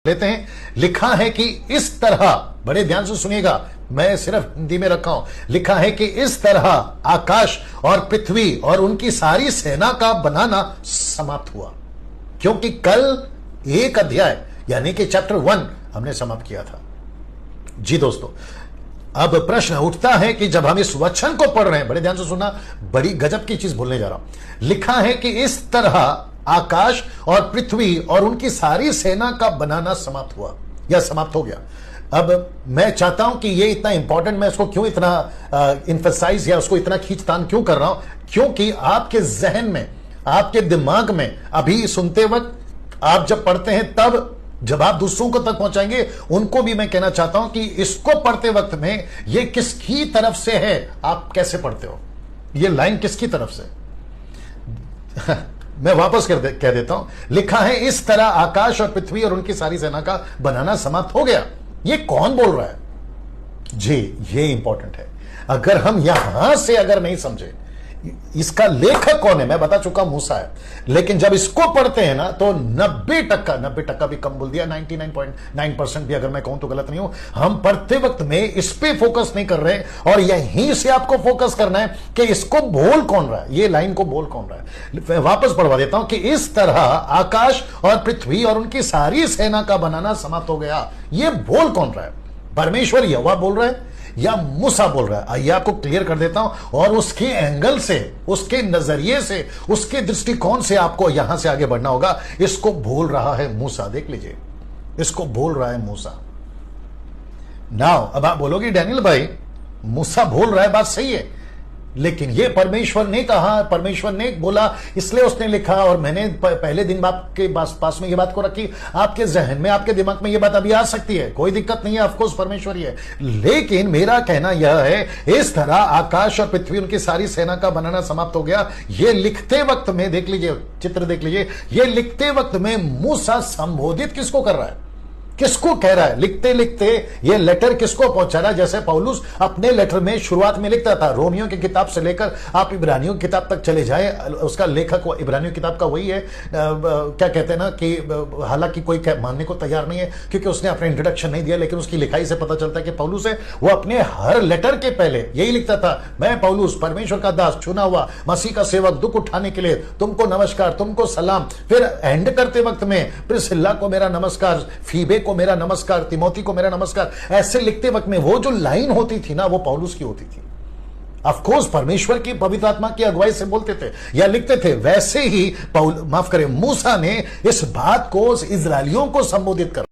लेते हैं। लिखा है कि इस तरह, बड़े ध्यान से सुनिएगा, मैं सिर्फ हिंदी में रखा हूं। लिखा है कि इस तरह आकाश और पृथ्वी और उनकी सारी सेना का बनाना समाप्त हुआ। क्योंकि कल एक अध्याय यानी कि चैप्टर 1 हमने समाप्त किया था। जी दोस्तों, अब प्रश्न उठता है कि जब हम इस वचन को पढ़ रहे हैं, बड़े ध्यान से सुनना, बड़ी गजब की चीज बोलने जा रहा हूं। लिखा है कि इस तरह आकाश और पृथ्वी और उनकी सारी सेना का बनाना समाप्त हुआ या समाप्त हो गया। अब मैं चाहता हूं कि ये इतना इंपॉर्टेंट, मैं इसको क्यों इतना इंफेसाइज या उसको इतना खींचतान क्यों कर रहा हूं, क्योंकि आपके जहन में, आपके दिमाग में अभी सुनते वक्त, आप जब पढ़ते हैं तब, जब आप दूसरों को तक पहुंचाएंगे, उनको भी मैं कहना चाहता हूं कि इसको पढ़ते वक्त में ये किसकी तरफ से है, आप कैसे पढ़ते हो, ये लाइन किसकी तरफ से मैं वापस कह देता हूं। लिखा है इस तरह आकाश और पृथ्वी और उनकी सारी सेना का बनाना समाप्त हो गया। ये कौन बोल रहा है? जी, ये इंपॉर्टेंट है। अगर हम यहां से अगर नहीं समझे इसका लेखक कौन है, मैं बता चुका मूसा है, लेकिन जब इसको पढ़ते हैं ना तो 90% भी कम बोल दिया, 99.9% भी अगर मैं कहूं तो गलत नहीं हूं, हम पढ़ते वक्त में इस पे फोकस नहीं कर रहे, और यहीं से आपको फोकस करना है कि इसको बोल कौन रहा है, ये लाइन को बोल कौन रहा है। मैं वापस पढ़वा देता हूं कि इस तरह आकाश और पृथ्वी और उनकी सारी सेना का बनाना समाप्त हो गया। ये बोल कौन रहा है? परमेश्वर यहोवा बोल रहा है या मूसा बोल रहा है? आइए आपको क्लियर कर देता हूं, और उसके एंगल से, उसके नजरिए से, उसके दृष्टिकोण से आपको यहां से आगे बढ़ना होगा। इसको बोल रहा है मूसा, देख लीजिए, इसको बोल रहा है मूसा। नाउ अब आप बोलोगे डैनियल भाई, मूसा बोल रहा है, बात सही है, लेकिन ये परमेश्वर ने कहा, परमेश्वर ने बोला, इसलिए उसने लिखा, और मैंने पहले दिन आपके पास में ये बात को रखी। आपके जहन में, आपके दिमाग में ये बात अभी आ सकती है, कोई दिक्कत नहीं है, ऑफकोर्स परमेश्वर ही है, लेकिन मेरा कहना यह है, इस तरह आकाश और पृथ्वी उनकी सारी सेना का बनाना समाप्त हो गया। ये लिखते वक्त में, देख लीजिए, चित्र देख लीजिए, ये लिखते वक्त में मूसा संबोधित किसको कर रहा है, किसको कह रहा है? लिखते लिखते ये लेटर किसको पहुंचा रहा है? जैसे पौलुस अपने लेटर में शुरुआत में लिखता था, रोमियो की किताब से लेकर आप इब्रानियों की किताब तक चले जाए, उसका लेखक इब्रानियों की किताब का वही है। क्या कहते हैं ना कि हालांकि कोई मानने को तैयार नहीं है क्योंकि उसने अपना इंट्रोडक्शन नहीं दिया, लेकिन उसकी लिखाई से पता चलता है कि पौलुस है। वो अपने हर लेटर के पहले यही लिखता था, मैं पौलुस, परमेश्वर का दास, चुना हुआ मसीह का सेवक, दुख उठाने के लिए तुमको नमस्कार, तुमको सलाम। फिर एंड करते वक्त में प्रिस्किल्ला को मेरा नमस्कार, फीबे को मेरा नमस्कार, तिमोथी को मेरा नमस्कार। ऐसे लिखते वक्त में वो जो लाइन होती थी ना, वो पौलुस की होती थी। ऑफ कोर्स परमेश्वर की पवित्र आत्मा की अगुवाई से बोलते थे या लिखते थे। वैसे ही मूसा ने इस बात को इजरायलियों को संबोधित कर